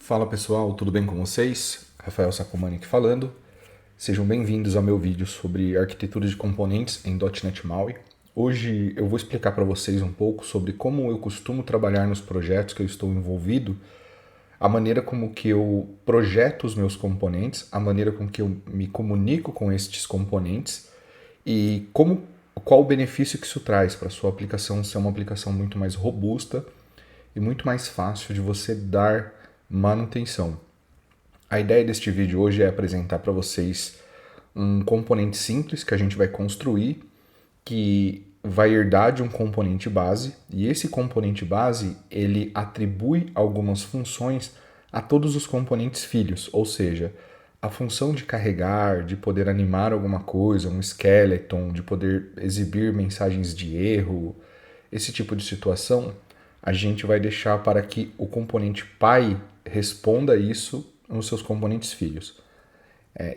Fala pessoal, tudo bem com vocês? Rafael Sacomani aqui falando. Sejam bem-vindos ao meu vídeo sobre arquitetura de componentes em .NET MAUI. Hoje eu vou explicar para vocês um pouco sobre como eu costumo trabalhar nos projetos que eu estou envolvido, a maneira como que eu projeto os meus componentes, a maneira como que eu me comunico com estes componentes e qual o benefício que isso traz para a sua aplicação ser uma aplicação muito mais robusta e muito mais fácil de você dar manutenção. A ideia deste vídeo hoje é apresentar para vocês um componente simples que a gente vai construir, que vai herdar de um componente base, e esse componente base ele atribui algumas funções a todos os componentes filhos, ou seja, a função de carregar, de poder animar alguma coisa, um skeleton, de poder exibir mensagens de erro, esse tipo de situação, a gente vai deixar para que o componente pai responda isso nos seus componentes filhos.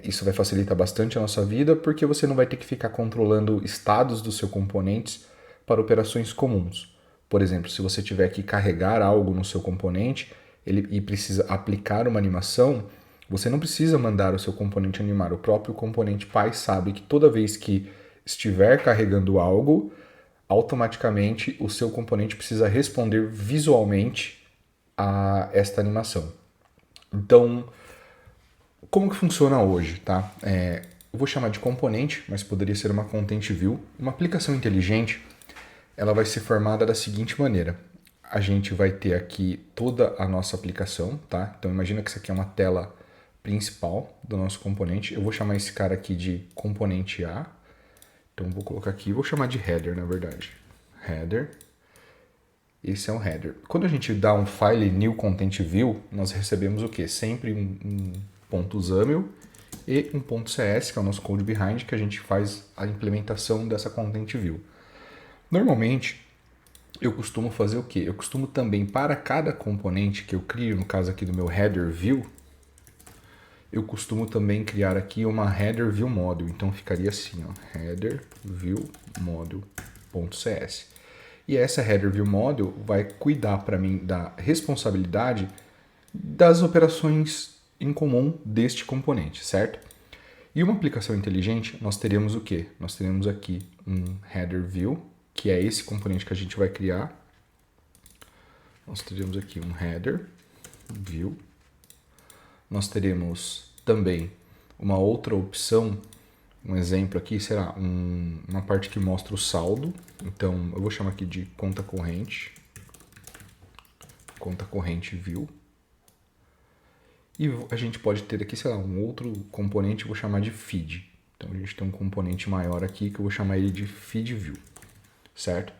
Isso vai facilitar bastante a nossa vida porque você não vai ter que ficar controlando estados dos seus componentes para operações comuns. Por exemplo, se você tiver que carregar algo no seu componente e precisa aplicar uma animação, você não precisa mandar o seu componente animar. O próprio componente pai sabe que toda vez que estiver carregando algo, automaticamente o seu componente precisa responder visualmente a esta animação. Então, como que funciona hoje, tá? Eu vou chamar de componente, mas poderia ser uma content view. Uma aplicação inteligente, ela vai ser formada da seguinte maneira. A gente vai ter aqui toda a nossa aplicação, tá? Então imagina que isso aqui é uma tela principal do nosso componente. Eu vou chamar esse cara aqui de componente A. Então vou colocar aqui, vou chamar de header, na verdade. Header. Esse é um header. Quando a gente dá um file new content view, nós recebemos o quê? Sempre um .xaml e um .cs, que é o nosso code behind, que a gente faz a implementação dessa content view. Normalmente, eu costumo fazer o quê? Eu costumo também, para cada componente que eu crio, no caso aqui do meu header view, eu costumo também criar aqui uma header view module. Então ficaria assim, ó, header view module.cs. E essa header view module vai cuidar para mim da responsabilidade das operações em comum deste componente, certo? E uma aplicação inteligente, nós teremos o quê? Nós teremos aqui um header view, que é esse componente que a gente vai criar. Nós teremos aqui um header view. Nós teremos também uma outra opção, um exemplo aqui será uma parte que mostra o saldo. Então eu vou chamar aqui de conta corrente view. E a gente pode ter aqui, sei lá, um outro componente, eu vou chamar de feed. Então a gente tem um componente maior aqui que eu vou chamar ele de feed view, certo?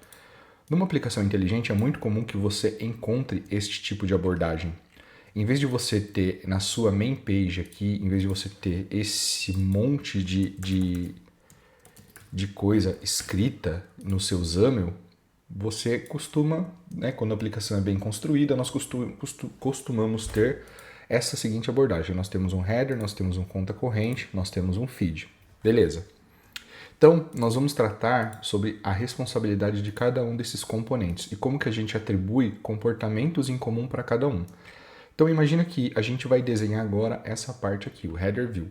Numa aplicação inteligente é muito comum que você encontre este tipo de abordagem. Em vez de você ter na sua main page aqui, em vez de você ter esse monte de coisa escrita no seu XAML, você costuma, né, quando a aplicação é bem construída, nós costumamos ter essa seguinte abordagem. Nós temos um header, nós temos um conta corrente, nós temos um feed. Beleza. Então, nós vamos tratar sobre a responsabilidade de cada um desses componentes e como que a gente atribui comportamentos em comum para cada um. Então, imagina que a gente vai desenhar agora essa parte aqui, o header view.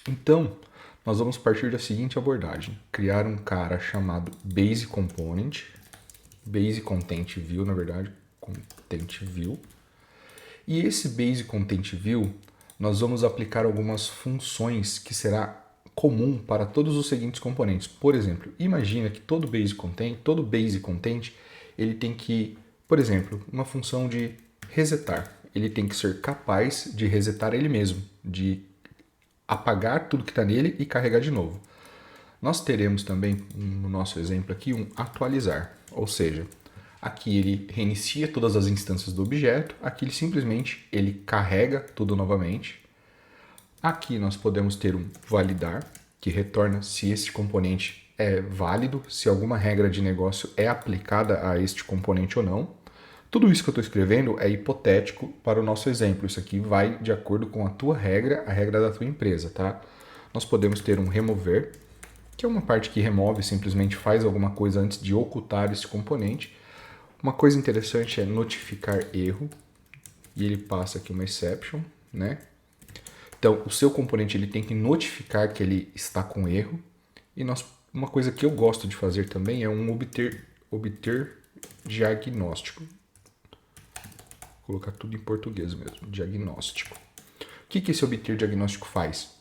Então, nós vamos partir da seguinte abordagem. Criar um cara chamado base component, base content view, na verdade, content view. E esse base content view, nós vamos aplicar algumas funções que será comum para todos os seguintes componentes. Por exemplo, imagina que todo base content, ele tem que, por exemplo, uma função de resetar. Ele tem que ser capaz de resetar ele mesmo, de apagar tudo que está nele e carregar de novo. Nós teremos também, no nosso exemplo aqui, um atualizar, ou seja, aqui ele reinicia todas as instâncias do objeto, aqui ele carrega tudo novamente. Aqui nós podemos ter um validar, que retorna se este componente é válido, se alguma regra de negócio é aplicada a este componente ou não. Tudo isso que eu estou escrevendo é hipotético para o nosso exemplo. Isso aqui vai de acordo com a tua regra, a regra da tua empresa, tá? Nós podemos ter um remover, que é uma parte que remove, simplesmente faz alguma coisa antes de ocultar esse componente. Uma coisa interessante é notificar erro. e ele passa aqui uma exception, né? Então, o seu componente ele tem que notificar que ele está com erro. E uma coisa que eu gosto de fazer também é obter diagnóstico. Vou colocar tudo em português mesmo, diagnóstico. O que esse obter diagnóstico faz?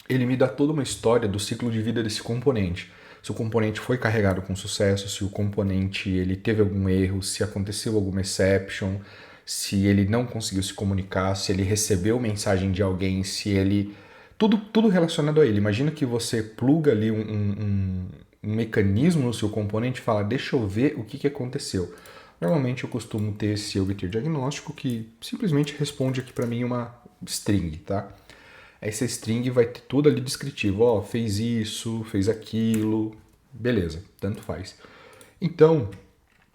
Ele me dá toda uma história do ciclo de vida desse componente. Se o componente foi carregado com sucesso, se o componente ele teve algum erro, se aconteceu alguma exception, se ele não conseguiu se comunicar, se ele recebeu mensagem de alguém, se ele... Tudo relacionado a ele. Imagina que você pluga ali um mecanismo no seu componente e fala, deixa eu ver o que aconteceu. Normalmente eu costumo ter esse obter diagnóstico que simplesmente responde aqui para mim uma string, tá? Essa string vai ter tudo ali descritivo. Ó, fez isso, fez aquilo, beleza, tanto faz. Então,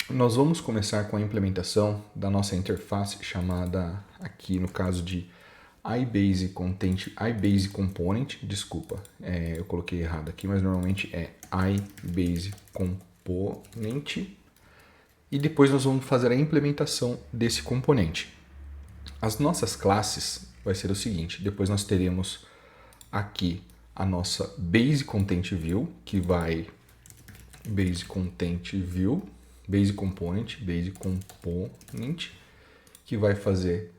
nós vamos começar com a implementação da nossa interface chamada aqui no caso de iBase Component, desculpa, eu coloquei errado aqui, mas normalmente é iBase Component e depois nós vamos fazer a implementação desse componente. As nossas classes vai ser o seguinte, depois nós teremos aqui a nossa Base Content View, que vai Base Content View, Base Component, que vai fazer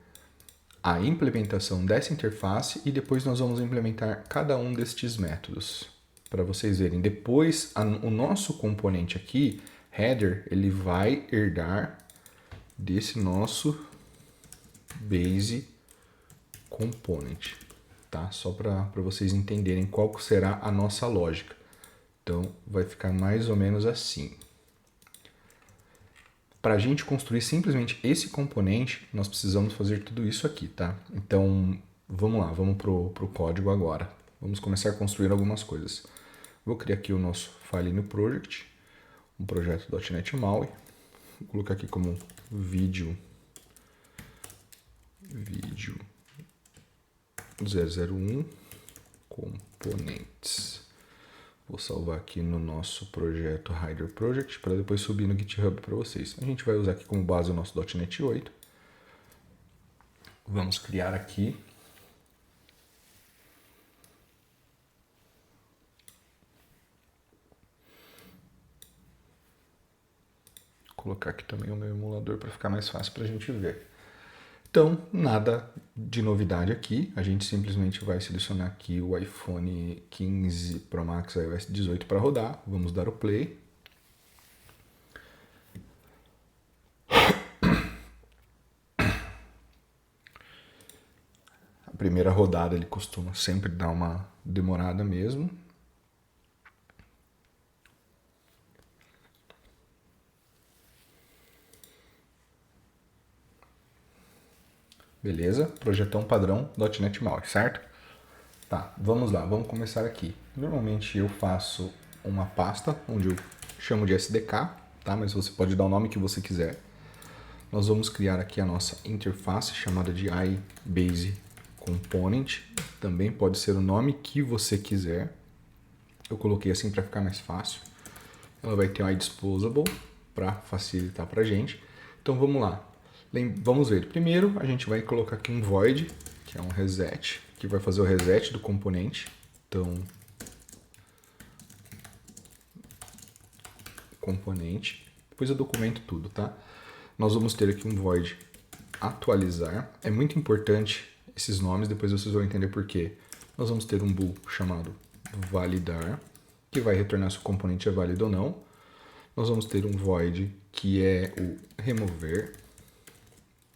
a implementação dessa interface e depois nós vamos implementar cada um destes métodos para vocês verem. Depois, o nosso componente aqui, header, ele vai herdar desse nosso Base Component, tá? Só para vocês entenderem qual será a nossa lógica. Então, vai ficar mais ou menos assim. Para a gente construir simplesmente esse componente, nós precisamos fazer tudo isso aqui, tá? Então, vamos lá, vamos pro código agora. Vamos começar a construir algumas coisas. Vou criar aqui o nosso File New Project, um projeto .NET MAUI. Vou colocar aqui como vídeo 001 components. Vou salvar aqui no nosso projeto Rider Project para depois subir no GitHub para vocês. A gente vai usar aqui como base o nosso .NET 8. Vamos criar aqui colocar aqui também o meu emulador para ficar mais fácil para a gente ver. Então, nada de novidade aqui, a gente simplesmente vai selecionar aqui o iPhone 15 Pro Max iOS 18 para rodar, vamos dar o play. A primeira rodada ele costuma sempre dar uma demorada mesmo. Beleza? Projetão padrão .NET MAUI, certo? Tá, vamos lá, vamos começar aqui. Normalmente eu faço uma pasta onde eu chamo de SDK, tá? Mas você pode dar o nome que você quiser. Nós vamos criar aqui a nossa interface chamada de iBase Component. Também pode ser o nome que você quiser. Eu coloquei assim para ficar mais fácil. Ela vai ter um iDisposable para facilitar para a gente. Então vamos lá. Vamos ver. Primeiro a gente vai colocar aqui um void, que é um reset, que vai fazer o reset do componente. Então, componente. Depois eu documento tudo, tá? Nós vamos ter aqui um void atualizar. É muito importante esses nomes, depois vocês vão entender por quê. Nós vamos ter um bool chamado validar, que vai retornar se o componente é válido ou não. Nós vamos ter um void que é o remover.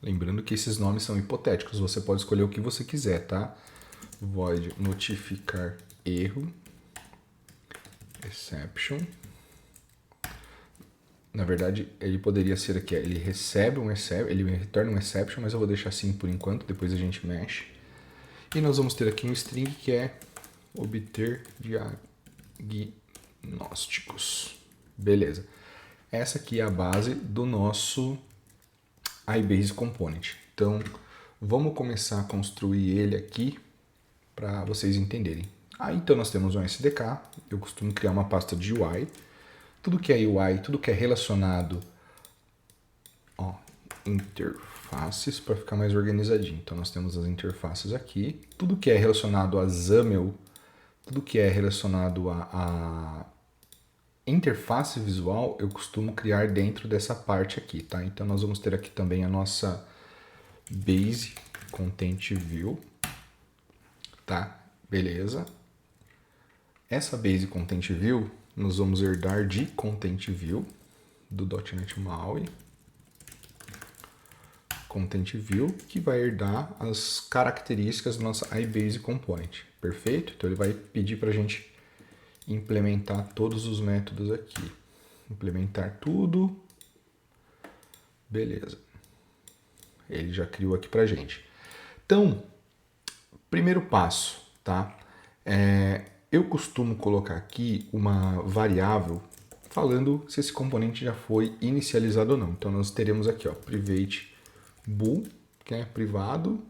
Lembrando que esses nomes são hipotéticos, você pode escolher o que você quiser, tá? Void notificar erro, exception. Na verdade, ele poderia ser aqui, ele recebe um exception, ele retorna um exception, mas eu vou deixar assim por enquanto, depois a gente mexe. E nós vamos ter aqui um string que é obter diagnósticos. Beleza. Essa aqui é a base do nosso iBase Component. Então, vamos começar a construir ele aqui para vocês entenderem. Então nós temos um SDK, eu costumo criar uma pasta de UI. Tudo que é UI, tudo que é relacionado interfaces para ficar mais organizadinho. Então nós temos as interfaces aqui. Tudo que é relacionado a XAML, tudo que é relacionado a interface visual, eu costumo criar dentro dessa parte aqui, tá? Então nós vamos ter aqui também a nossa Base Content View, tá? Beleza. Essa Base Content View nós vamos herdar de Content View do .NET MAUI. Content View, que vai herdar as características da nossa iBase Component, perfeito? Então ele vai pedir para a gente implementar todos os métodos aqui. Implementar tudo. Beleza. Ele já criou aqui para a gente. Então, primeiro passo, tá? Eu costumo colocar aqui uma variável falando se esse componente já foi inicializado ou não. Então nós teremos aqui, ó, private bool, que é privado,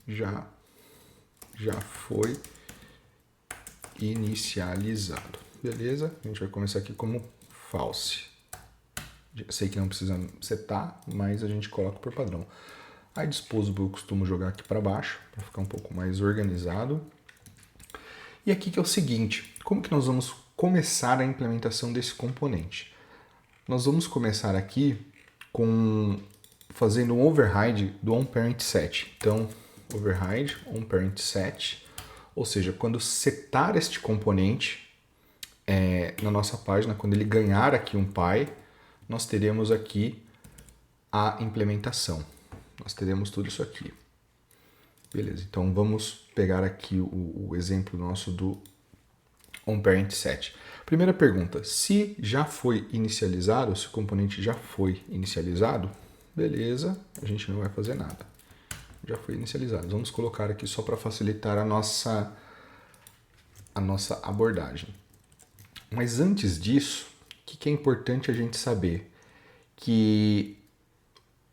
já foi inicializado. Beleza? A gente vai começar aqui como false. Sei que não precisa setar, mas a gente coloca por padrão. A disposable eu costumo jogar aqui para baixo, para ficar um pouco mais organizado. E aqui que é o seguinte, como que nós vamos começar a implementação desse componente? Nós vamos começar aqui fazendo um override do onParentSet. Então, override onParentSet, ou seja, quando setar este componente na nossa página, quando ele ganhar aqui um pai, nós teremos aqui a implementação. Nós teremos tudo isso aqui. Beleza, então vamos pegar aqui o exemplo nosso do onParentSet. Primeira pergunta, se já foi inicializado, se o componente já foi inicializado, beleza, a gente não vai fazer nada. Já foi inicializado. Vamos colocar aqui só para facilitar a nossa abordagem. Mas antes disso, o que é importante a gente saber? Que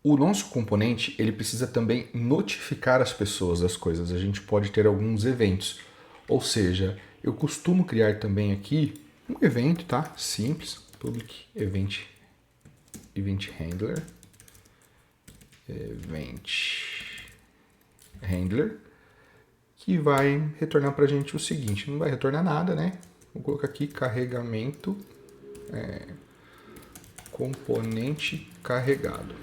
o nosso componente ele precisa também notificar as pessoas das coisas. A gente pode ter alguns eventos. Ou seja, eu costumo criar também aqui um evento, tá? Simples, public event handler. Que vai retornar para a gente o seguinte, não vai retornar nada, né? Vou colocar aqui carregamento, componente carregado.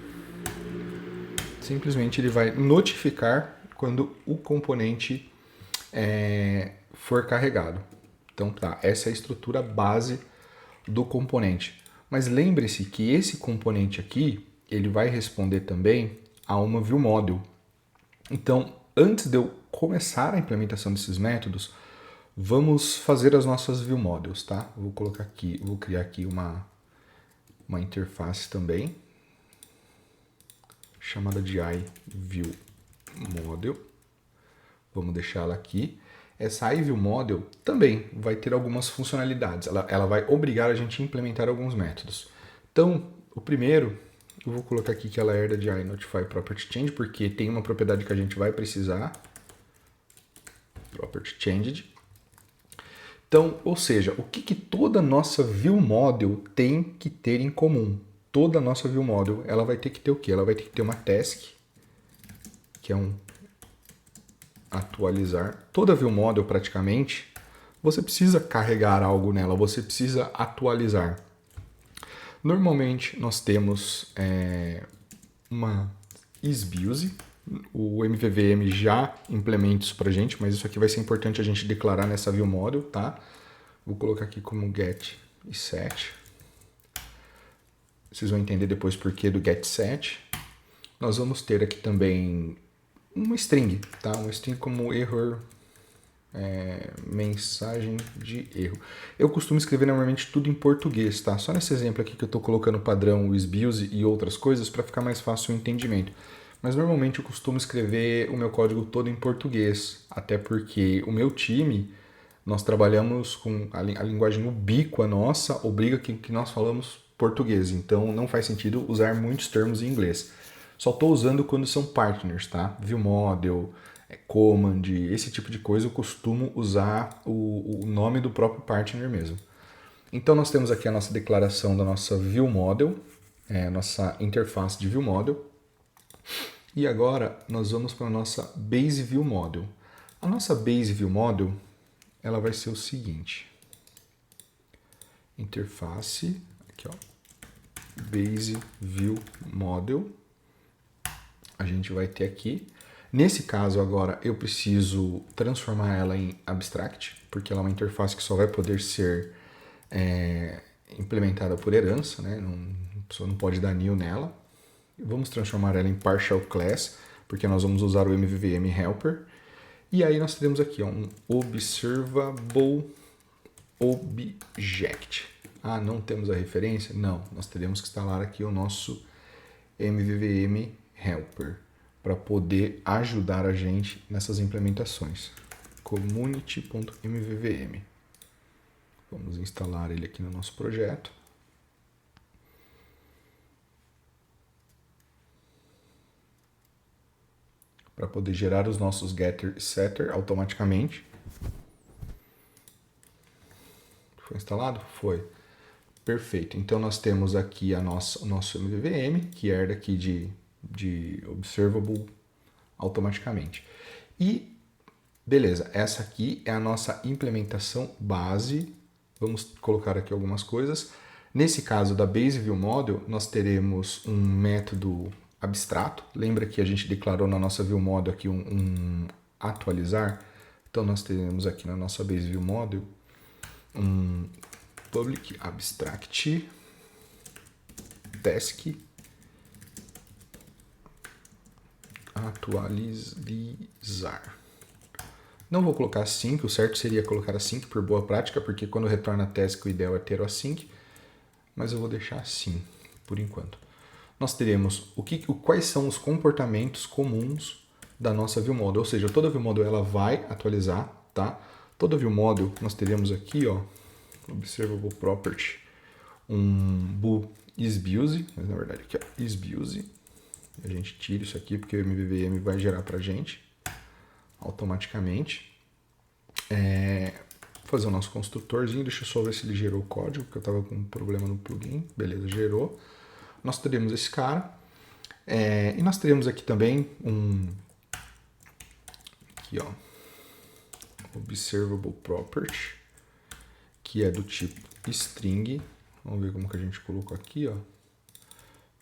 Simplesmente ele vai notificar quando o componente for carregado. Então tá, essa é a estrutura base do componente. Mas lembre-se que esse componente aqui, ele vai responder também a uma viewModel. Então, antes de eu começar a implementação desses métodos, vamos fazer as nossas viewModels, tá? Vou colocar aqui, vou criar aqui uma interface também, chamada de iViewModel. Vamos deixá-la aqui. Essa iViewModel também vai ter algumas funcionalidades. Ela vai obrigar a gente a implementar alguns métodos. Então, o primeiro, eu vou colocar aqui que ela herda de iNotifyPropertyChange, porque tem uma propriedade que a gente vai precisar. PropertyChanged. Então, ou seja, o que toda nossa viewModel tem que ter em comum? Toda nossa viewModel, ela vai ter que ter o quê? Ela vai ter que ter uma task, que é um atualizar. Toda viewModel, praticamente, você precisa carregar algo nela, você precisa atualizar. Normalmente, nós temos uma isBuild. O MVVM já implementa isso pra gente, mas isso aqui vai ser importante a gente declarar nessa viewModel, tá? Vou colocar aqui como get e set. Vocês vão entender depois por que do get set. Nós vamos ter aqui também uma string, tá? Uma string como error, mensagem de erro. Eu costumo escrever normalmente tudo em português, tá? Só nesse exemplo aqui que eu estou colocando o padrão, o isBuild e outras coisas para ficar mais fácil o entendimento. Mas normalmente eu costumo escrever o meu código todo em português, até porque o meu time, nós trabalhamos com a linguagem ubíqua nossa, obriga que nós falamos português, então não faz sentido usar muitos termos em inglês. Só estou usando quando são partners, tá? ViewModel, Command, esse tipo de coisa eu costumo usar o nome do próprio partner mesmo. Então nós temos aqui a nossa declaração da nossa ViewModel. a nossa interface de ViewModel. E agora nós vamos para a nossa Base ViewModel. A nossa Base ViewModel, ela vai ser o seguinte. Interface, aqui ó, Base ViewModel. A gente vai ter aqui. Nesse caso agora eu preciso transformar ela em Abstract, porque ela é uma interface que só vai poder ser implementada por herança, né? A pessoa não pode dar new nela. Vamos transformar ela em Partial Class, porque nós vamos usar o MVVM Helper. E aí nós teremos aqui ó, um Observable Object. Ah, não temos a referência? Não, nós teremos que instalar aqui o nosso MVVM Helper para poder ajudar a gente nessas implementações. Community.mvvm. Vamos instalar ele aqui no nosso projeto. Para poder gerar os nossos getter e setter automaticamente. Foi instalado? Foi. Perfeito. Então nós temos aqui o nosso MVVM, que herda aqui de observable automaticamente. E beleza, essa aqui é a nossa implementação base. Vamos colocar aqui algumas coisas. Nesse caso da Base ViewModel, nós teremos um método abstrato. Lembra que a gente declarou na nossa ViewModel aqui um atualizar? Então nós teremos aqui na nossa Base ViewModel um public abstract task atualizar. Não vou colocar async, o certo seria colocar async por boa prática, porque quando retorna task o ideal é ter o async, mas eu vou deixar assim por enquanto. Nós teremos quais são os comportamentos comuns da nossa ViewModel, ou seja, toda ViewModel ela vai atualizar, tá? Toda ViewModel nós teremos aqui, ó, observable property, um bool isBuse, mas na verdade aqui ó, isBuse. A gente tira isso aqui porque o MVVM vai gerar pra gente automaticamente. Fazer o nosso construtorzinho, deixa eu só ver se ele gerou o código, porque eu estava com um problema no plugin. Beleza, gerou. Nós teremos esse cara. E nós teremos aqui também aqui, ó, observable property, que é do tipo string. Vamos ver como que a gente colocou aqui, ó.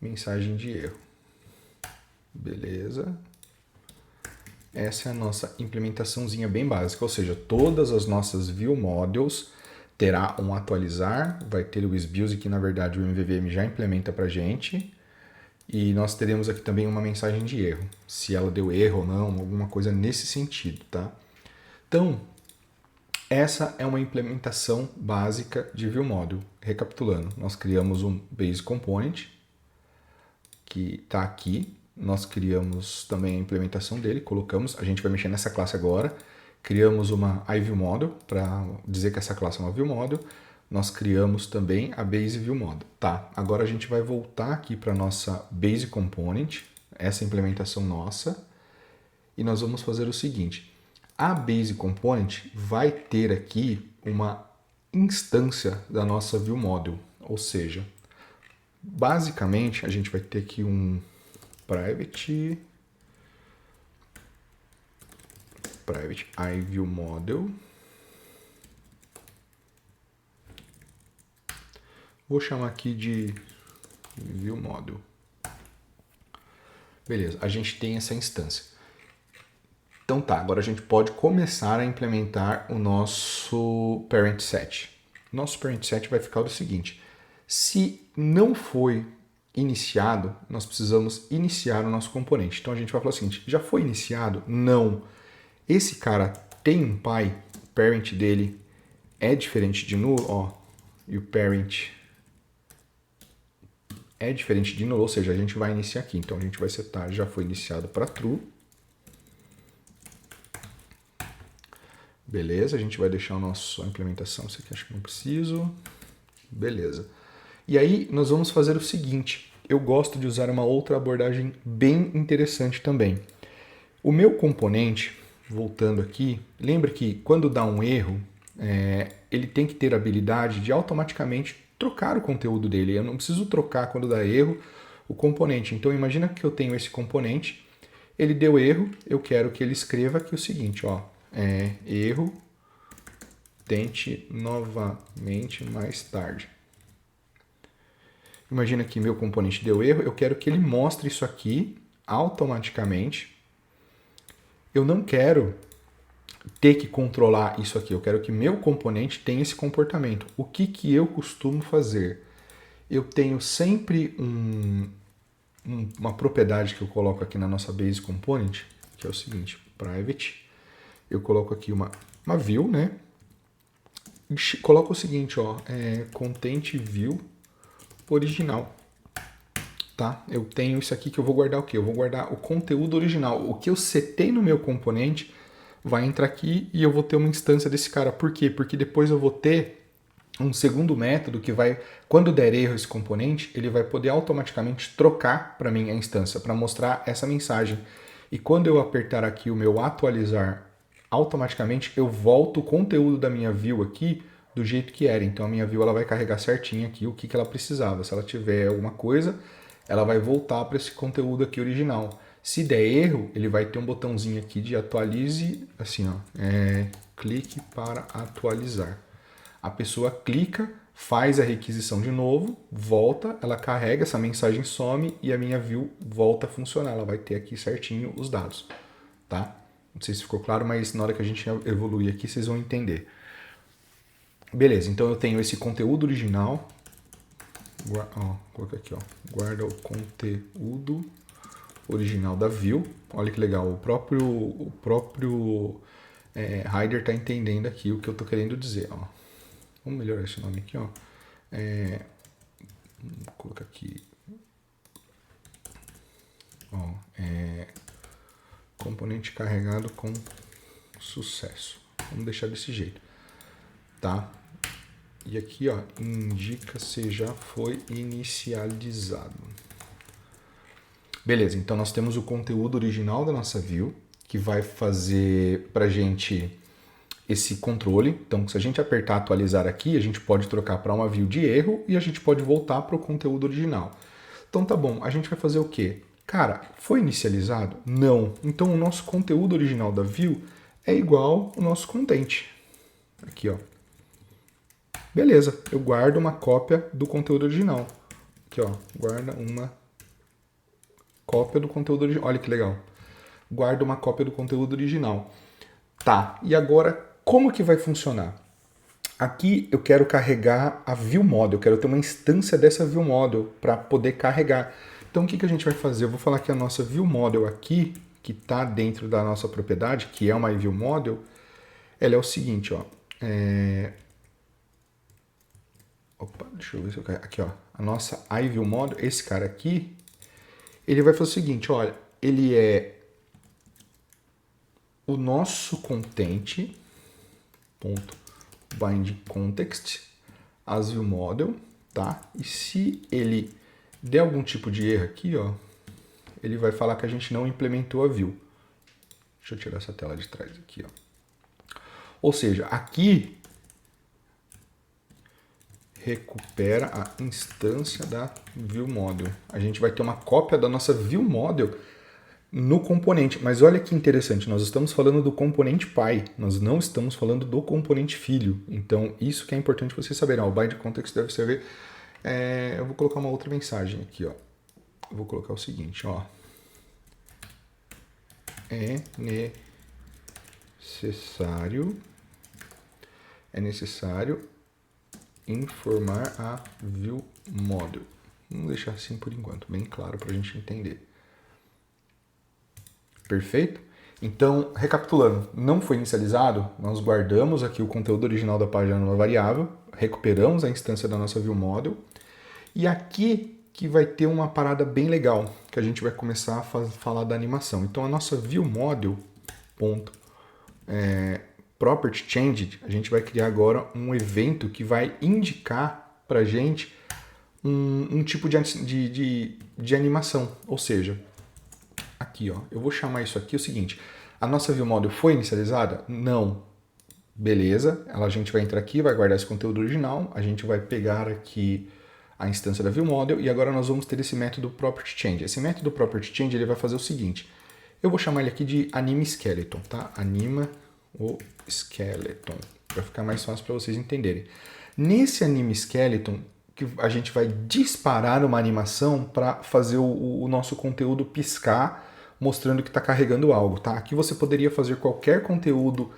Mensagem de erro. Beleza. Essa é a nossa implementaçãozinha bem básica, ou seja, todas as nossas ViewModels terá um atualizar, vai ter o isBuse que na verdade o MVVM já implementa para a gente, e nós teremos aqui também uma mensagem de erro, se ela deu erro ou não, alguma coisa nesse sentido, tá? Então, essa é uma implementação básica de ViewModel. Recapitulando, nós criamos um Base Component, que está aqui. Nós criamos também a implementação dele, colocamos, a gente vai mexer nessa classe agora, criamos uma iViewModel para dizer que essa classe é uma ViewModel, nós criamos também a Base ViewModel. Tá, agora a gente vai voltar aqui para a nossa Base Component, essa implementação nossa, e nós vamos fazer o seguinte, a Base Component vai ter aqui uma instância da nossa ViewModel, ou seja, basicamente a gente vai ter aqui um private iViewModel. Vou chamar aqui de ViewModel. Beleza, a gente tem essa instância. Então tá, agora a gente pode começar a implementar o nosso parent set. Nosso parent set vai ficar o seguinte: se não foi iniciado, nós precisamos iniciar o nosso componente. Então a gente vai falar o seguinte: já foi iniciado? Não. Esse cara tem um pai, o parent dele é diferente de null, ó, e o parent é diferente de null, ou seja, a gente vai iniciar aqui. Então a gente vai setar já foi iniciado para true. Beleza, a gente vai deixar a nossa implementação, isso aqui acho que não preciso. Beleza. E aí nós vamos fazer o seguinte, eu gosto de usar uma outra abordagem bem interessante também. O meu componente, voltando aqui, lembra que quando dá um erro, ele tem que ter a habilidade de automaticamente trocar o conteúdo dele. Eu não preciso trocar quando dá erro o componente. Então imagina que eu tenho esse componente, ele deu erro, eu quero que ele escreva aqui o seguinte, ó, erro, tente novamente mais tarde. Imagina que meu componente deu erro, eu quero que ele mostre isso aqui automaticamente. Eu não quero ter que controlar isso aqui, eu quero que meu componente tenha esse comportamento. O que eu costumo fazer? Eu tenho sempre uma propriedade que eu coloco aqui na nossa base component, que é o seguinte, private. Eu coloco aqui uma view, né? E coloco o seguinte, ó, content view original, tá? Eu tenho isso aqui que eu vou guardar o quê? Eu vou guardar o conteúdo original. O que eu setei no meu componente vai entrar aqui e eu vou ter uma instância desse cara. Por quê? Porque depois eu vou ter um segundo método que vai, quando der erro esse componente, ele vai poder automaticamente trocar para mim a instância, para mostrar essa mensagem. E quando eu apertar aqui o meu atualizar, automaticamente eu volto o conteúdo da minha view aqui do jeito que era. Então a minha view ela vai carregar certinho aqui o que ela precisava. Se ela tiver alguma coisa, ela vai voltar para esse conteúdo aqui original. Se der erro, ele vai ter um botãozinho aqui de atualize, assim, ó, clique para atualizar. A pessoa clica, faz a requisição de novo, volta, ela carrega, essa mensagem some e a minha view volta a funcionar. Ela vai ter aqui certinho os dados, tá? Não sei se ficou claro, mas na hora que a gente evoluir aqui, vocês vão entender. Beleza, então eu tenho esse conteúdo original. Coloca aqui, ó, guarda o conteúdo original da view. Olha que legal, o próprio Rider está entendendo aqui o que eu estou querendo dizer. Ó. Vamos melhorar esse nome aqui. Ó. Vou colocar aqui. Ó, componente carregado com sucesso. Vamos deixar desse jeito. Tá? E aqui, ó, indica se já foi inicializado. Beleza, então nós temos o conteúdo original da nossa view, que vai fazer pra gente esse controle. Então, se a gente apertar atualizar aqui, a gente pode trocar para uma view de erro e a gente pode voltar para o conteúdo original. Então, tá bom, a gente vai fazer o quê? Cara, foi inicializado? Não. Então, o nosso conteúdo original da view é igual ao nosso content. Aqui, ó. Beleza, eu guardo uma cópia do conteúdo original. Aqui, ó, guarda uma cópia do conteúdo original. Olha que legal. Guarda uma cópia do conteúdo original. Tá, e agora como que vai funcionar? Aqui eu quero carregar a view model, eu quero ter uma instância dessa view model para poder carregar. Então o que a gente vai fazer? Eu vou falar que a nossa view model aqui, que está dentro da nossa propriedade, que é uma view model, ela é o seguinte, ó. Opa, deixa eu ver se eu... Aqui, ó. A nossa iViewModel, esse cara aqui, ele vai fazer o seguinte, olha, ele é o nosso content, ponto, bind context, as viewModel, tá? E se ele der algum tipo de erro aqui, ó, ele vai falar que a gente não implementou a view. Deixa eu tirar essa tela de trás aqui, ó. Ou seja, aqui recupera a instância da viewModel. A gente vai ter uma cópia da nossa viewModel no componente. Mas olha que interessante, nós estamos falando do componente pai, nós não estamos falando do componente filho. Então, isso que é importante vocês saberem. O bind context deve servir... eu vou colocar uma outra mensagem aqui, ó. Eu vou colocar o seguinte, ó. É necessário informar a viewModel. Vamos deixar assim por enquanto, bem claro para a gente entender. Perfeito? Então, recapitulando, não foi inicializado, nós guardamos aqui o conteúdo original da página numa variável, recuperamos a instância da nossa viewModel, e aqui que vai ter uma parada bem legal, que a gente vai começar a falar da animação. Então, a nossa viewModel, property changed, a gente vai criar agora um evento que vai indicar para a gente um tipo de animação. Ou seja, aqui, ó, eu vou chamar isso aqui o seguinte, a nossa viewModel foi inicializada? Não. Beleza, a gente vai entrar aqui, vai guardar esse conteúdo original, a gente vai pegar aqui a instância da ViewModel e agora nós vamos ter esse método PropertyChange. Esse método PropertyChange ele vai fazer o seguinte, eu vou chamar ele aqui de AnimaSkeleton, tá? Anima o skeleton, para ficar mais fácil para vocês entenderem. Nesse AnimaSkeleton, que a gente vai disparar uma animação para fazer o nosso conteúdo piscar, mostrando que está carregando algo, tá? Aqui você poderia fazer qualquer conteúdo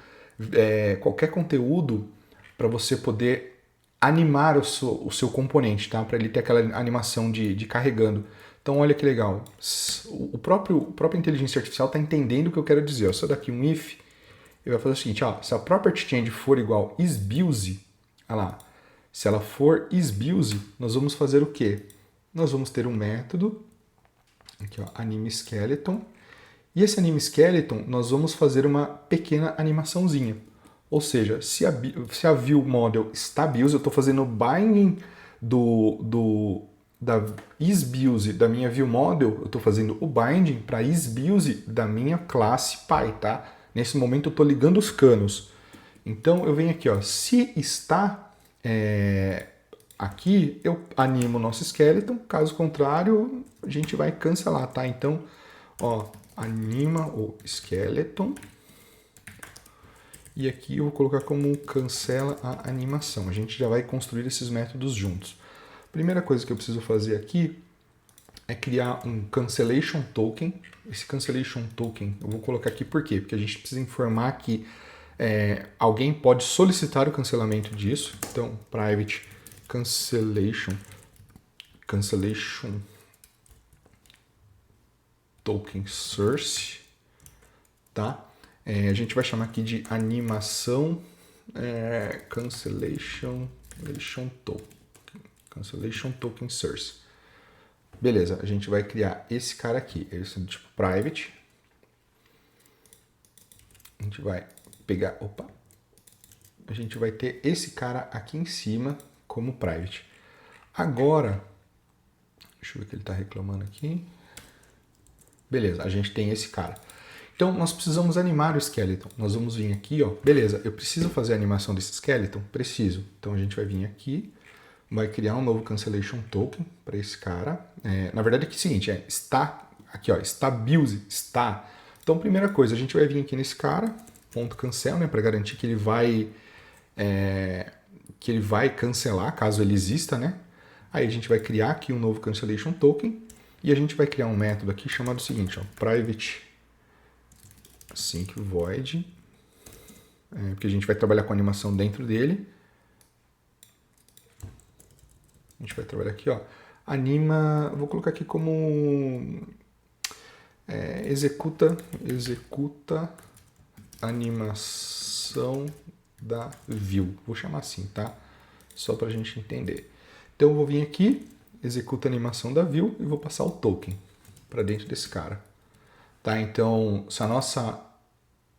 para você poder animar o seu componente, tá? Para ele ter aquela animação de carregando. Então olha que legal, a própria inteligência artificial está entendendo o que eu quero dizer. Só daqui um if, ele vai fazer o seguinte, ó, se a property change for igual isBuild, olha lá, se ela for isBuild, nós vamos fazer o quê? Nós vamos ter um método, aqui ó, AnimaSkeleton, e esse AnimaSkeleton nós vamos fazer uma pequena animaçãozinha. Ou seja, se a ViewModel está build, eu estou fazendo o binding da isBuild da minha ViewModel, eu estou fazendo o binding para isBuild da minha classe Py, tá? Nesse momento eu estou ligando os canos. Então eu venho aqui, ó, se está aqui, eu animo o nosso skeleton, caso contrário, a gente vai cancelar, tá? Então, ó, anima o skeleton. E aqui eu vou colocar como cancela a animação. A gente já vai construir esses métodos juntos. Primeira coisa que eu preciso fazer aqui é criar um cancellation token. Esse cancellation token eu vou colocar aqui por quê? Porque a gente precisa informar que alguém pode solicitar o cancelamento disso. Então, private cancellation token source, tá? A gente vai chamar aqui de animação cancellation token source. Beleza, a gente vai criar esse cara aqui, esse do tipo private. A gente vai pegar, a gente vai ter esse cara aqui em cima como private. Agora, deixa eu ver o que ele está reclamando aqui. Beleza, a gente tem esse cara. Então, nós precisamos animar o skeleton. Nós vamos vir aqui, ó. Beleza, eu preciso fazer a animação desse skeleton? Preciso. Então, a gente vai vir aqui, vai criar um novo cancellation token para esse cara. Na verdade, aqui é o seguinte, está, aqui, ó, está build, está. Então, primeira coisa, a gente vai vir aqui nesse cara, ponto .cancel, né, para garantir que ele vai cancelar, caso ele exista, né? Aí a gente vai criar aqui um novo cancellation token e a gente vai criar um método aqui chamado o seguinte, ó, private sync void, porque a gente vai trabalhar com animação dentro dele. A gente vai trabalhar aqui, ó, anima, vou colocar aqui como executa animação da view, vou chamar assim, tá? Só para a gente entender. Então eu vou vir aqui, executa animação da view e vou passar o token para dentro desse cara. Tá, então, se a nossa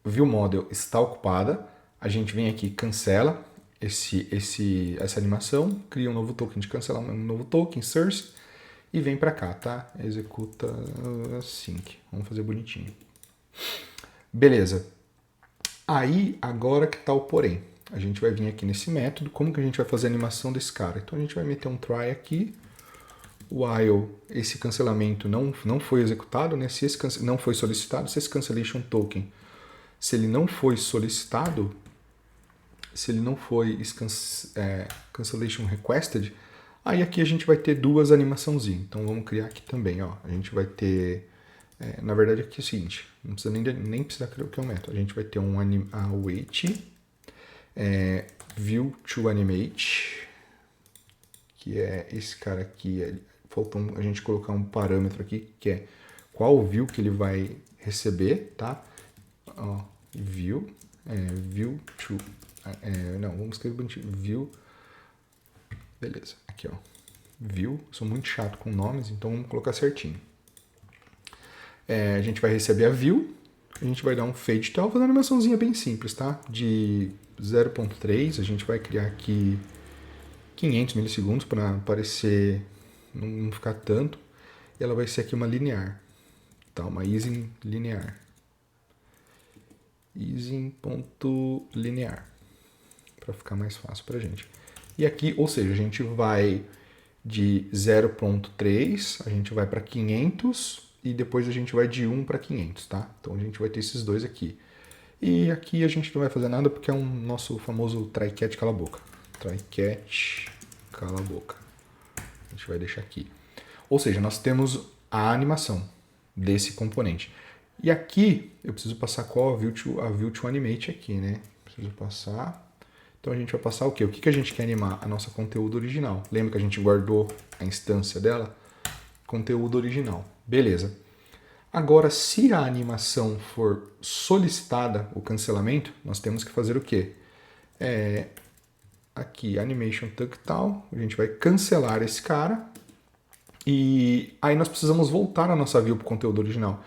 ViewModel está ocupada, a gente vem aqui, cancela essa animação, cria um novo token de cancelar, um novo token, source, e vem para cá, tá? Executa sync. Vamos fazer bonitinho. Beleza. Aí, agora que está o porém. A gente vai vir aqui nesse método, como que a gente vai fazer a animação desse cara? Então, a gente vai meter um try aqui, while esse cancelamento não foi executado, né? Se esse não foi solicitado, se esse cancellation token, se ele não foi solicitado, se ele não foi cancellation requested, aí aqui a gente vai ter duas animaçãozinhas. Então vamos criar aqui também, ó. A gente vai ter, na verdade aqui é o seguinte, não precisa nem precisar criar o que é um método. A gente vai ter um await view to animate, que é esse cara aqui. Faltou a gente colocar um parâmetro aqui, que é qual view que ele vai receber, tá? Ó, view to... não, vamos escrever bonitinho. View... Beleza, aqui ó. View, sou muito chato com nomes, então vamos colocar certinho. A gente vai receber a view, a gente vai dar um fade tal, fazer uma animaçãozinha bem simples, tá? De 0.3, a gente vai criar aqui 500 milissegundos para aparecer, não ficar tanto. E ela vai ser aqui uma linear, tá? Uma easing linear. Easing.linear. para ficar mais fácil para a gente. E aqui, ou seja, a gente vai de 0.3, a gente vai para 500 e depois a gente vai de 1 para 500, tá? Então a gente vai ter esses dois aqui. E aqui a gente não vai fazer nada porque é um nosso famoso try catch cala a boca. Try catch cala a boca. A gente vai deixar aqui. Ou seja, nós temos a animação desse componente. E aqui eu preciso passar qual a view to animate aqui, né? Preciso passar. Então a gente vai passar o quê? O que a gente quer animar? A nossa conteúdo original. Lembra que a gente guardou a instância dela? Conteúdo original. Beleza. Agora, se a animação for solicitada, o cancelamento, nós temos que fazer o quê? Aqui, animation tactile, a gente vai cancelar esse cara. E aí nós precisamos voltar a nossa view para o conteúdo original.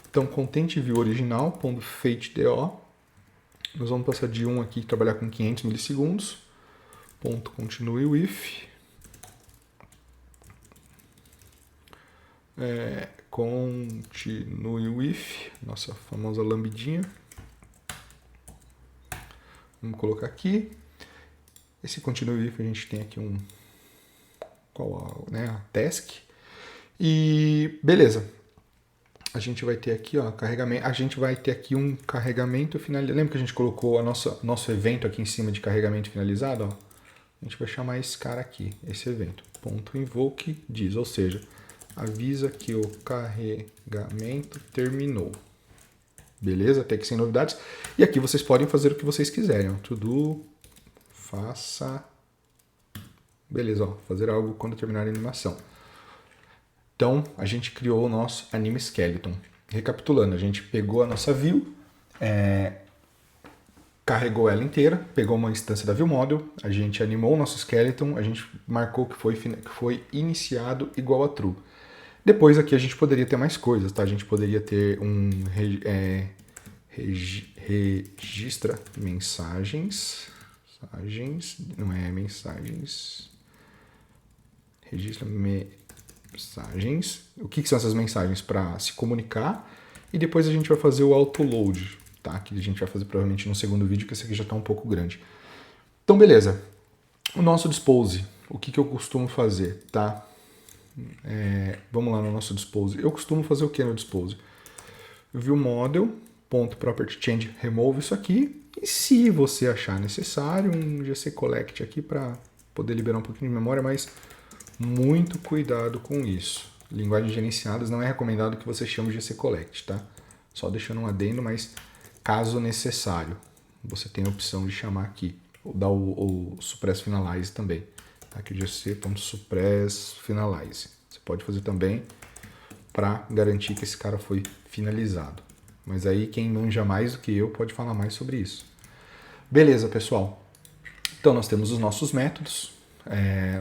Então, content view original.fateDO. Nós vamos passar de 1 aqui, trabalhar com 500 milissegundos. Ponto continue with. Continue with, nossa famosa lambidinha. Vamos colocar aqui. Esse continue with a gente tem aqui a task. E beleza. A gente vai ter aqui, ó, carregamento. A gente vai ter aqui um carregamento finalizado. Lembra que a gente colocou nosso evento aqui em cima de carregamento finalizado? Ó? A gente vai chamar esse cara aqui, esse evento. Ponto invoke diz, ou seja, avisa que o carregamento terminou. Beleza? Até aqui sem novidades. E aqui vocês podem fazer o que vocês quiserem. Ó. To do, faça. Beleza, ó, fazer algo quando terminar a animação. Então, a gente criou o nosso Anime Skeleton. Recapitulando, a gente pegou a nossa view, carregou ela inteira, pegou uma instância da ViewModel, a gente animou o nosso Skeleton, a gente marcou que foi iniciado igual a true. Depois aqui a gente poderia ter mais coisas, tá? A gente poderia ter registra mensagens, não é mensagens, registra mensagens. O que são essas mensagens? Para se comunicar. E depois a gente vai fazer o autoload, tá? Que a gente vai fazer provavelmente no segundo vídeo, que esse aqui já está um pouco grande. Então, beleza. O nosso dispose. O que eu costumo fazer, tá? Vamos lá no nosso dispose. Eu costumo fazer o que no dispose? ViewModel.property change remove isso aqui. E se você achar necessário, um GC collect aqui para poder liberar um pouquinho de memória, mas muito cuidado com isso. Linguagens gerenciadas não é recomendado que você chame de GC Collect, tá? Só deixando um adendo, mas caso necessário, você tem a opção de chamar aqui, ou dar o suppress finalize também. Aqui o GC.suppress finalize. Você pode fazer também para garantir que esse cara foi finalizado. Mas aí quem manja mais do que eu pode falar mais sobre isso. Beleza, pessoal? Então nós temos os nossos métodos.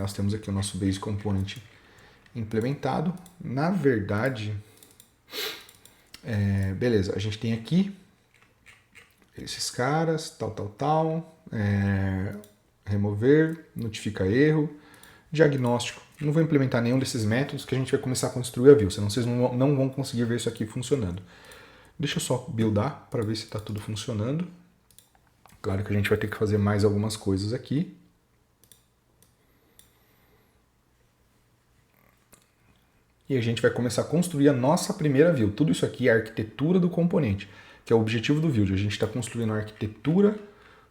Nós temos aqui o nosso base component implementado. Na verdade, beleza, a gente tem aqui esses caras, tal, remover, notifica erro, diagnóstico. Não vou implementar nenhum desses métodos que a gente vai começar a construir a view, senão vocês não vão conseguir ver isso aqui funcionando. Deixa eu só buildar para ver se está tudo funcionando. Claro que a gente vai ter que fazer mais algumas coisas aqui. E a gente vai começar a construir a nossa primeira view. Tudo isso aqui é a arquitetura do componente, que é o objetivo do vídeo. A gente está construindo a arquitetura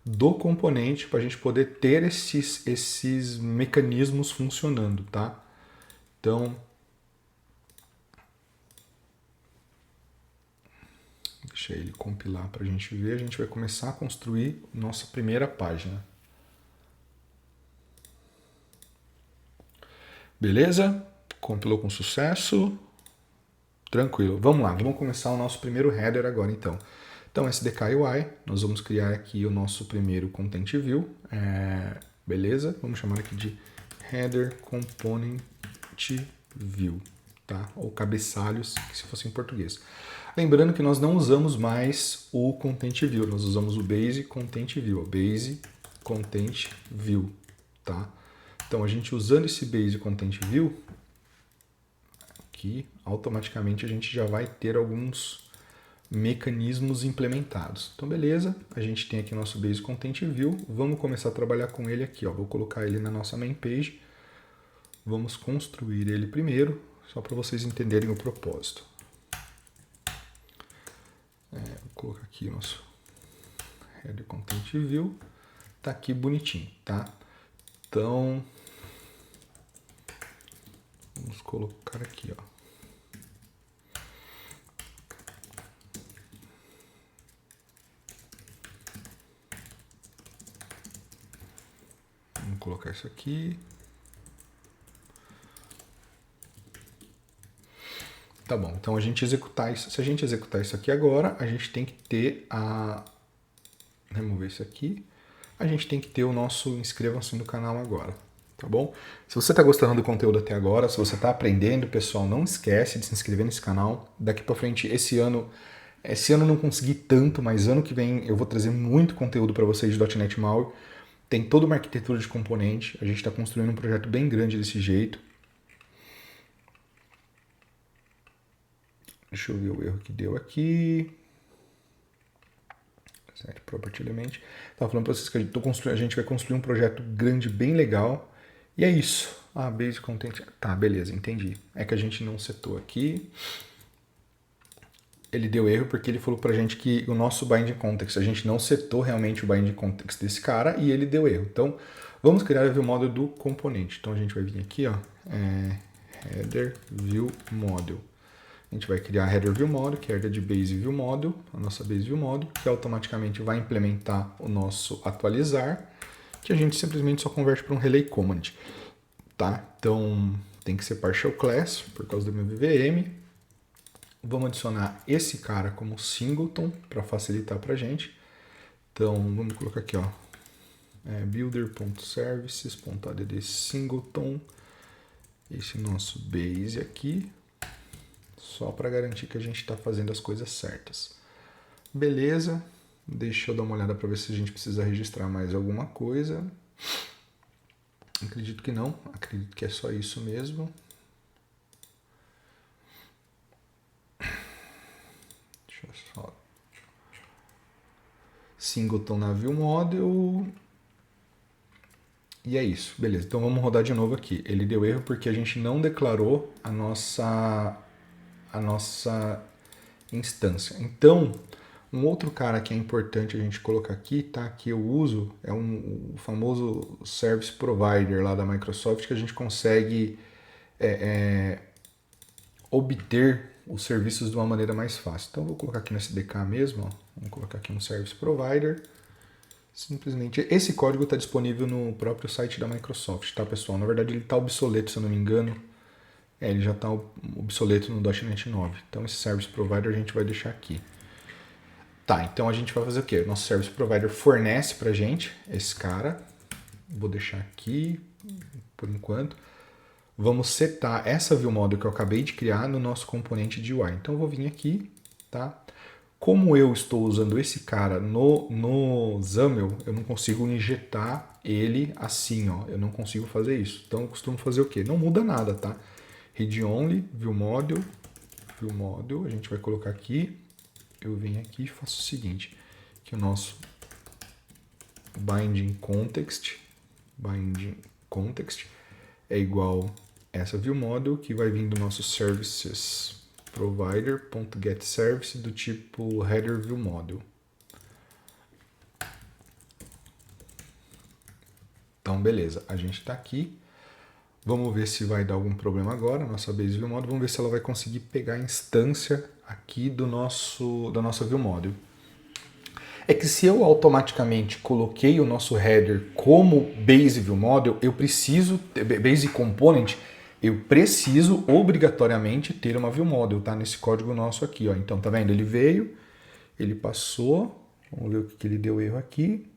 do componente para a gente poder ter esses mecanismos funcionando, tá? Então, deixa ele compilar para a gente ver. A gente vai começar a construir nossa primeira página. Beleza? Compilou com sucesso. Tranquilo. Vamos lá, vamos começar o nosso primeiro header agora então. Então, SDK UI, nós vamos criar aqui o nosso primeiro Content View. Beleza? Vamos chamar aqui de Header Component View, tá? Ou cabeçalhos, se fosse em português. Lembrando que nós não usamos mais o Content View, nós usamos o Base Content View, Base Content View, tá? Então, a gente usando esse Base Content View, aqui, automaticamente a gente já vai ter alguns mecanismos implementados. Então, beleza, a gente tem aqui nosso Base Content View, vamos começar a trabalhar com ele aqui, ó. Vou colocar ele na nossa main page, vamos construir ele primeiro, só para vocês entenderem o propósito. Vou colocar aqui o nosso Header Content View, tá aqui bonitinho, tá? Então, vamos colocar aqui, ó. Vamos colocar isso aqui. Tá bom, então a gente executar isso. Se a gente executar isso aqui agora, a gente tem que ter a... Remover isso aqui. A gente tem que ter o nosso inscrevam-se no canal agora, tá bom? Se você está gostando do conteúdo até agora, se você está aprendendo, pessoal, não esquece de se inscrever nesse canal. Daqui para frente, esse ano não consegui tanto, mas ano que vem eu vou trazer muito conteúdo para vocês de .NET MAUI. Tem toda uma arquitetura de componente, a gente está construindo um projeto bem grande desse jeito. Deixa eu ver o erro que deu aqui. Set Property Element. Estava falando para vocês que a gente vai construir um projeto grande, bem legal. E é isso. Ah, Base Content. Tá, beleza, entendi. É que a gente não setou aqui. Ele deu erro porque ele falou pra gente que o nosso Binding Context, a gente não setou realmente o Binding Context desse cara e ele deu erro. Então, vamos criar o View Model do componente. Então, a gente vai vir aqui, ó, Header View Model. A gente vai criar a Header View Model, que é a herda de Base View Model, a nossa Base View Model, que automaticamente vai implementar o nosso atualizar, que a gente simplesmente só converte para um Relay Command, tá? Então, tem que ser Partial Class, por causa do meu VVM. Vamos adicionar esse cara como singleton para facilitar para a gente. Então, vamos colocar aqui, ó, builder.services.add singleton, esse nosso base aqui, só para garantir que a gente está fazendo as coisas certas. Beleza, deixa eu dar uma olhada para ver se a gente precisa registrar mais alguma coisa. Acredito que não, acredito que é só isso mesmo. Só singleton na view model. E é isso, beleza. Então vamos rodar de novo aqui. Ele deu erro porque a gente não declarou a nossa instância. Então, um outro cara que é importante a gente colocar aqui, tá? Que eu uso, é o famoso Service Provider lá da Microsoft, que a gente consegue obter os serviços de uma maneira mais fácil. Então, eu vou colocar aqui no SDK mesmo, ó. Vamos colocar aqui no Service Provider. Simplesmente, esse código está disponível no próprio site da Microsoft, tá, pessoal? Na verdade, ele está obsoleto, se eu não me engano. Ele já está obsoleto no .NET 9. Então, esse Service Provider a gente vai deixar aqui. Tá, então a gente vai fazer o quê? O nosso Service Provider fornece para a gente esse cara. Vou deixar aqui, por enquanto. Vamos setar essa view model que eu acabei de criar no nosso componente de UI. Então eu vou vir aqui, tá? Como eu estou usando esse cara no XAML, eu não consigo injetar ele assim, ó. Eu não consigo fazer isso. Então eu costumo fazer o quê? Não muda nada, tá? Read only, view model, a gente vai colocar aqui. Eu venho aqui e faço o seguinte, que o nosso binding context é igual essa view model que vai vir do nosso services provider.getService do tipo header view model. Então, beleza, a gente está aqui. Vamos ver se vai dar algum problema agora, nossa base view model. Vamos ver se ela vai conseguir pegar a instância aqui da nossa view model. É que se eu automaticamente coloquei o nosso header como base view model, eu preciso, base component, eu preciso obrigatoriamente ter uma view model, tá? Nesse código nosso aqui, ó. Então, tá vendo? Ele veio, ele passou, vamos ver o que ele deu erro aqui.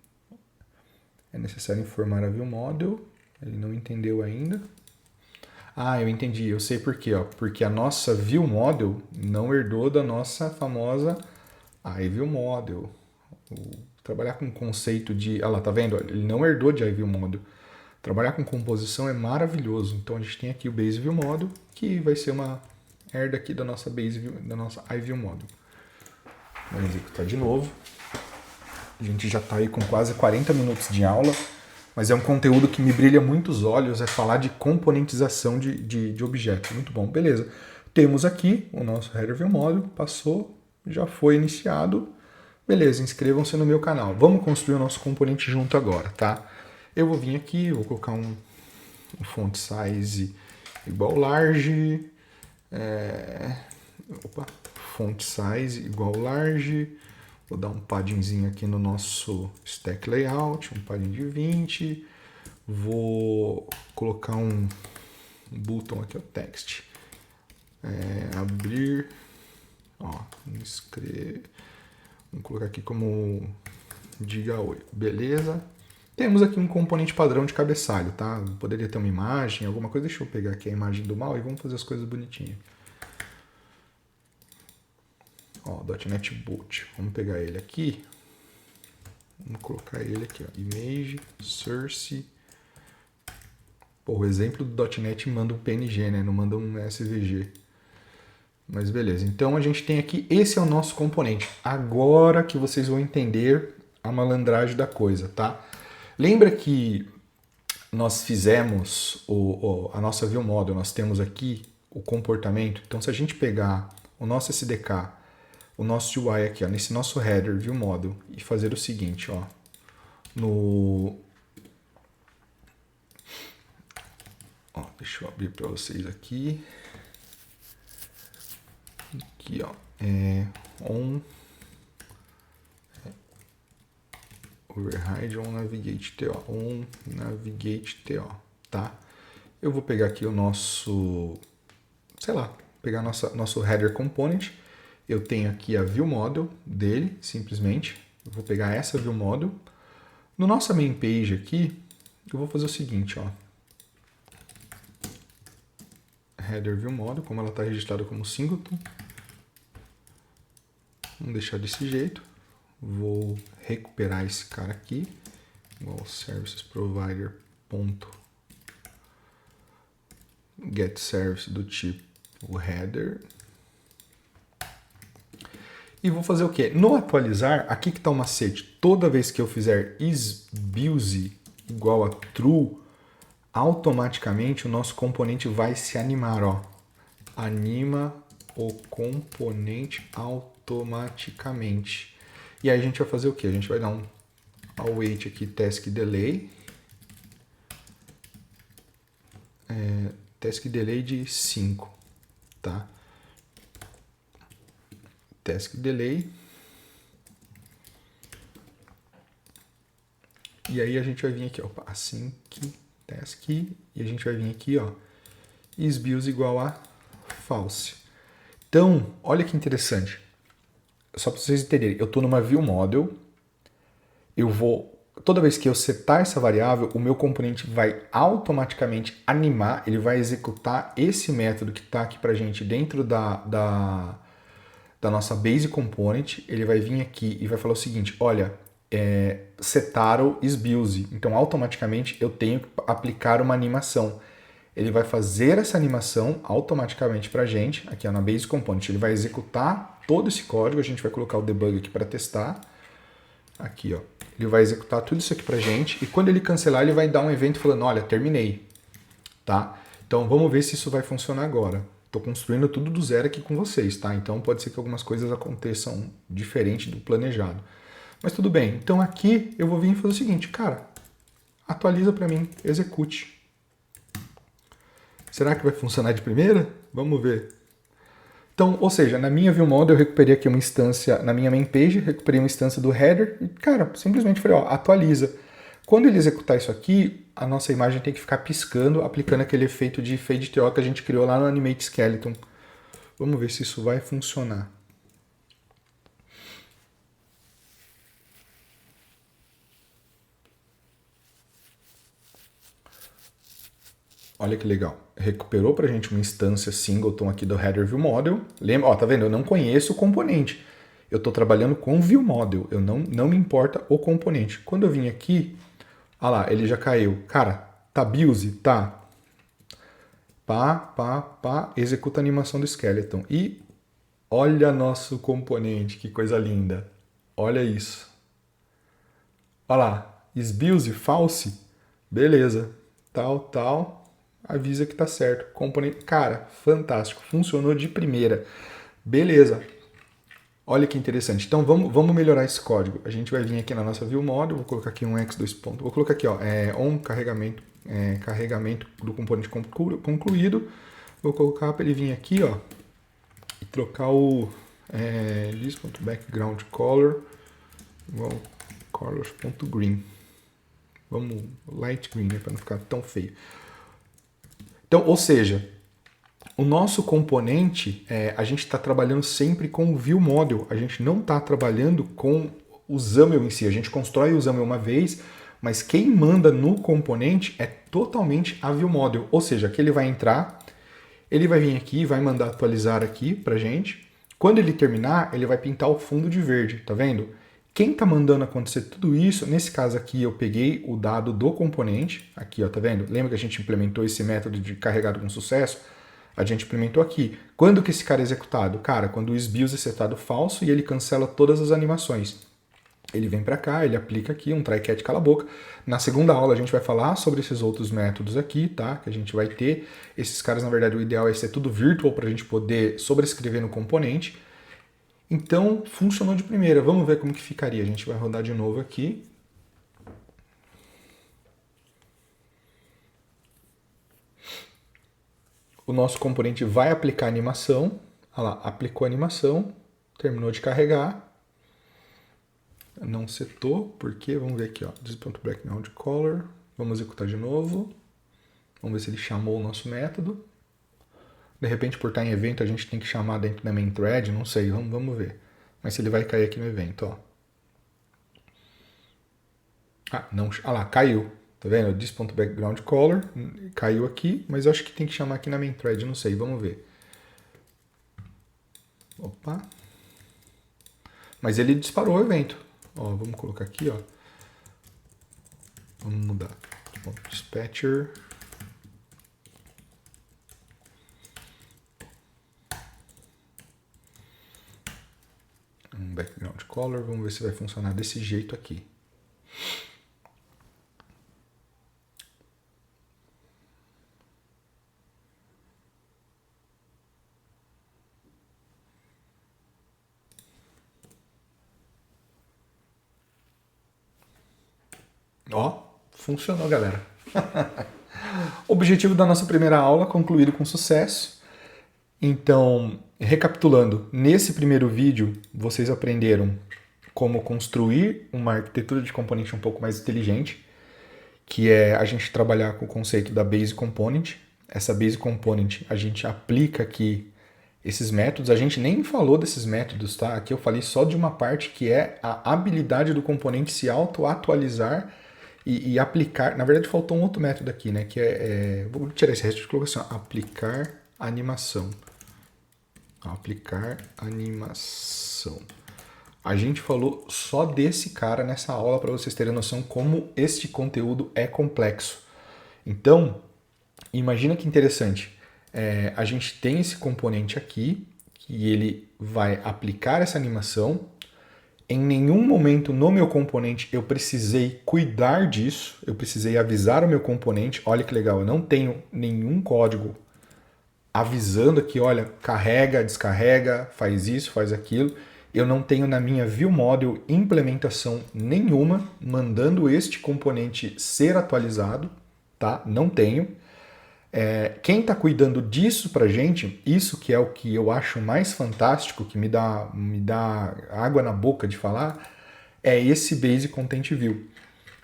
É necessário informar a view model, ele não entendeu ainda. Ah, eu entendi, eu sei por quê, ó. Porque a nossa view model não herdou da nossa famosa iView model. Trabalhar com o conceito de... Ah lá, tá vendo? Ele não herdou de iView model. Trabalhar com composição é maravilhoso. Então a gente tem aqui o Base View Model, que vai ser uma herda aqui da nossa iView Model. Vamos executar de novo. A gente já está aí com quase 40 minutos de aula, mas é um conteúdo que me brilha muito os olhos, é falar de componentização de objetos. Muito bom, beleza. Temos aqui o nosso Header View Module, passou, já foi iniciado. Beleza, inscrevam-se no meu canal. Vamos construir o nosso componente junto agora, tá? Eu vou vir aqui, vou colocar um font size igual large, font size igual large, vou dar um paddingzinho aqui no nosso stack layout, um padding de 20, vou colocar um button aqui, o text, abrir, ó, inscrever, vamos colocar aqui como diga oi, beleza. Temos aqui um componente padrão de cabeçalho, tá? Poderia ter uma imagem, alguma coisa. Deixa eu pegar aqui a imagem do mal e vamos fazer as coisas bonitinhas. Ó, .NET Boot. Vamos pegar ele aqui. Vamos colocar ele aqui, ó. Image, source. Pô, o exemplo do .NET manda um PNG, né? Não manda um SVG. Mas beleza. Então a gente tem aqui, esse é o nosso componente. Agora que vocês vão entender a malandragem da coisa, tá? Lembra que nós fizemos a nossa view model, nós temos aqui o comportamento. Então, se a gente pegar o nosso SDK, o nosso UI aqui, ó, nesse nosso header view model e fazer o seguinte, ó, deixa eu abrir para vocês aqui. Aqui, ó, override on navigate TO, tá? Eu vou pegar aqui o nosso, sei lá, pegar nosso header component. Eu tenho aqui a view model dele, simplesmente. Eu vou pegar essa view model. No nossa main page aqui, eu vou fazer o seguinte, ó. Header view model, como ela está registrada como singleton. Vamos deixar desse jeito. Vou recuperar esse cara aqui, igual services provider ponto get service do tipo header. E vou fazer o quê? No atualizar, aqui que está o macete. Toda vez que eu fizer isBuild igual a true, automaticamente o nosso componente vai se animar, ó. Anima o componente automaticamente. E aí a gente vai fazer o quê? A gente vai dar um await aqui, task delay. Task delay de 5, tá? Task delay. E aí a gente vai vir aqui, ó, assim que task, e a gente vai vir aqui, ó, isBuild igual a false. Então, olha que interessante. Só para vocês entenderem, eu estou numa view model, toda vez que eu setar essa variável, o meu componente vai automaticamente animar, ele vai executar esse método que está aqui para a gente dentro da nossa base component. Ele vai vir aqui e vai falar o seguinte, olha, setar o isBuild, então automaticamente eu tenho que aplicar uma animação. Ele vai fazer essa animação automaticamente para a gente, aqui ó, na base component, ele vai executar todo esse código, a gente vai colocar o debug aqui para testar, aqui ó, ele vai executar tudo isso aqui para a gente, e quando ele cancelar, ele vai dar um evento falando, olha, terminei, tá? Então vamos ver se isso vai funcionar agora. Estou construindo tudo do zero aqui com vocês, tá? Então pode ser que algumas coisas aconteçam diferente do planejado. Mas tudo bem, então aqui eu vou vir e fazer o seguinte, cara, atualiza para mim, execute. Será que vai funcionar de primeira? Vamos ver. Então, ou seja, na minha view model eu recuperei aqui uma instância, na minha main page, recuperei uma instância do header e, cara, simplesmente falei, ó, atualiza. Quando ele executar isso aqui, a nossa imagem tem que ficar piscando, aplicando aquele efeito de fade TO que a gente criou lá no Animate Skeleton. Vamos ver se isso vai funcionar. Olha que legal. Recuperou pra gente uma instância singleton aqui do Header View Model. Lembra? Ó, tá vendo? Eu não conheço o componente. Eu estou trabalhando com View Model. Eu não me importa o componente. Quando eu vim aqui, olha lá, ele já caiu. Cara, tá build? Tá. Executa a animação do skeleton. E Olha nosso componente, que coisa linda. Olha isso. Olha lá, esbiose, false, beleza. Tal, avisa que tá certo. Componente, cara, fantástico, funcionou de primeira. Beleza. Olha que interessante. Então vamos melhorar esse código. A gente vai vir aqui na nossa view model, vou colocar aqui um x2 ponto. Vou colocar aqui, ó, on carregamento, carregamento do componente concluído. Vou colocar para ele vir aqui, ó, e trocar o list.background color, colors.green. Vamos light green, né, para não ficar tão feio. Então, ou seja, o nosso componente, a gente está trabalhando sempre com o view model, a gente não está trabalhando com o XAML em si. A gente constrói o XAML uma vez, mas quem manda no componente é totalmente a view model. Ou seja, que ele vai entrar, ele vai vir aqui, vai mandar atualizar aqui pra gente. Quando ele terminar, ele vai pintar o fundo de verde, tá vendo? Quem está mandando acontecer tudo isso, nesse caso aqui eu peguei o dado do componente, aqui ó, tá vendo? Lembra que a gente implementou esse método de carregado com sucesso? A gente implementou aqui. Quando que esse cara é executado? Cara, quando o isBios é setado falso e ele cancela todas as animações. Ele vem para cá, ele aplica aqui um try catch cala a boca. Na segunda aula a gente vai falar sobre esses outros métodos aqui, tá? Que a gente vai ter. Esses caras, na verdade, o ideal é ser tudo virtual para a gente poder sobrescrever no componente. Então, funcionou de primeira. Vamos ver como que ficaria. A gente vai rodar de novo aqui. O nosso componente vai aplicar a animação. Olha lá, aplicou a animação, terminou de carregar. Não setou, porque, vamos ver aqui, ó, this.background color. Vamos executar de novo. Vamos ver se ele chamou o nosso método. De repente, por estar em evento, a gente tem que chamar dentro da main thread, não sei, vamos ver. Mas se ele vai cair aqui no evento, ó. Ah, não, ah lá, caiu. Tá vendo? This.background color, caiu aqui, mas eu acho que tem que chamar aqui na main thread, não sei, vamos ver. Opa. Mas ele disparou o evento. Ó, vamos colocar aqui, ó. Vamos mudar. Dispatcher. Um background color, vamos ver se vai funcionar desse jeito aqui. Ó, funcionou, galera. Objetivo da nossa primeira aula concluído com sucesso. Então, recapitulando, nesse primeiro vídeo vocês aprenderam como construir uma arquitetura de componente um pouco mais inteligente, que é a gente trabalhar com o conceito da Base Component. Essa Base Component a gente aplica aqui esses métodos. A gente nem falou desses métodos, tá? Aqui eu falei só de uma parte que é a habilidade do componente se auto-atualizar e aplicar. Na verdade, faltou um outro método aqui, né? Que vou tirar esse resto de colocação. Aplicar animação. Aplicar animação. A gente falou só desse cara nessa aula para vocês terem noção como este conteúdo é complexo. Então, imagina que interessante. A gente tem esse componente aqui, que ele vai aplicar essa animação. Em nenhum momento no meu componente eu precisei cuidar disso, eu precisei avisar o meu componente. Olha que legal, eu não tenho nenhum código avisando aqui, olha, carrega, descarrega, faz isso, faz aquilo. Eu não tenho na minha view model implementação nenhuma mandando este componente ser atualizado, tá? Não tenho. Quem está cuidando disso pra gente, isso que é o que eu acho mais fantástico, que me dá água na boca de falar, é esse Base Content View.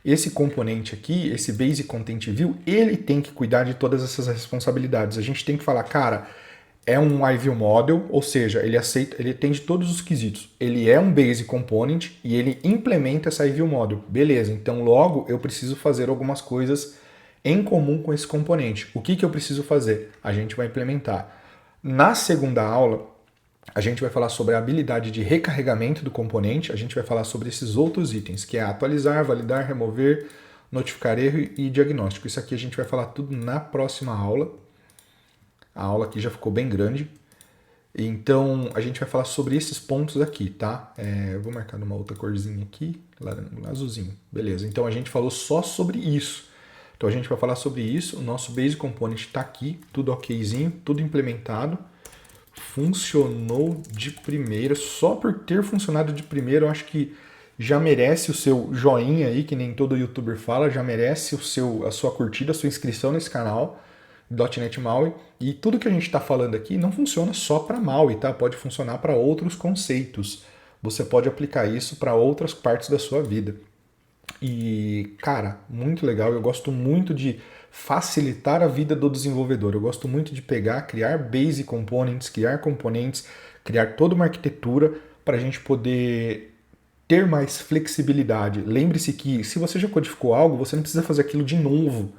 Esse componente aqui, esse Base Content View, ele tem que cuidar de todas essas responsabilidades. A gente tem que falar, cara, é um iView Model, ou seja, ele aceita, ele atende todos os quesitos. Ele é um Base Component e ele implementa essa iView Model. Beleza, então logo eu preciso fazer algumas coisas em comum com esse componente. O que eu preciso fazer? A gente vai implementar. Na segunda aula, a gente vai falar sobre a habilidade de recarregamento do componente, a gente vai falar sobre esses outros itens, que é atualizar, validar, remover, notificar erro e diagnóstico. Isso aqui a gente vai falar tudo na próxima aula. A aula aqui já ficou bem grande. Então, a gente vai falar sobre esses pontos aqui, tá? Eu vou marcar numa outra corzinha aqui, azulzinho. Beleza, então a gente falou só sobre isso. Então, a gente vai falar sobre isso. O nosso Basic Component está aqui, tudo okzinho, tudo implementado. Funcionou de primeira. Só por ter funcionado de primeira, eu acho que já merece o seu joinha aí, que nem todo youtuber fala, já merece a sua curtida, a sua inscrição nesse canal, .NET MAUI. E tudo que a gente está falando aqui não funciona só para MAUI, tá? Pode funcionar para outros conceitos. Você pode aplicar isso para outras partes da sua vida. E, cara, muito legal. Eu gosto muito de facilitar a vida do desenvolvedor. Eu gosto muito de pegar, criar base components, criar componentes, criar toda uma arquitetura para a gente poder ter mais flexibilidade. Lembre-se que se você já codificou algo, você não precisa fazer aquilo de novo.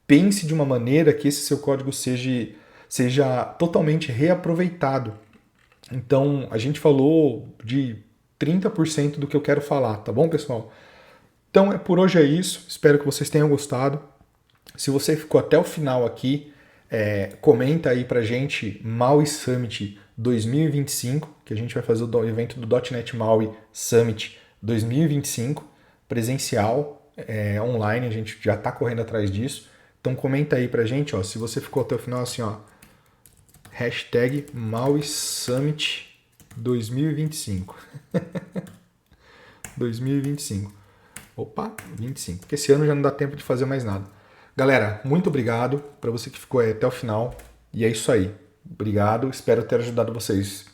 Pense de uma maneira que esse seu código seja totalmente reaproveitado. Então, a gente falou de 30% do que eu quero falar, tá bom, pessoal? Então, por hoje é isso. Espero que vocês tenham gostado. Se você ficou até o final aqui, comenta aí pra gente MAUI Summit 2025, que a gente vai fazer o evento do .NET MAUI Summit 2025, presencial, online, a gente já está correndo atrás disso. Então comenta aí pra gente, ó, se você ficou até o final assim, ó, hashtag MAUI Summit 2025. 2025. Opa, 25. Porque esse ano já não dá tempo de fazer mais nada. Galera, muito obrigado para você que ficou aí até o final. E é isso aí. Obrigado, espero ter ajudado vocês.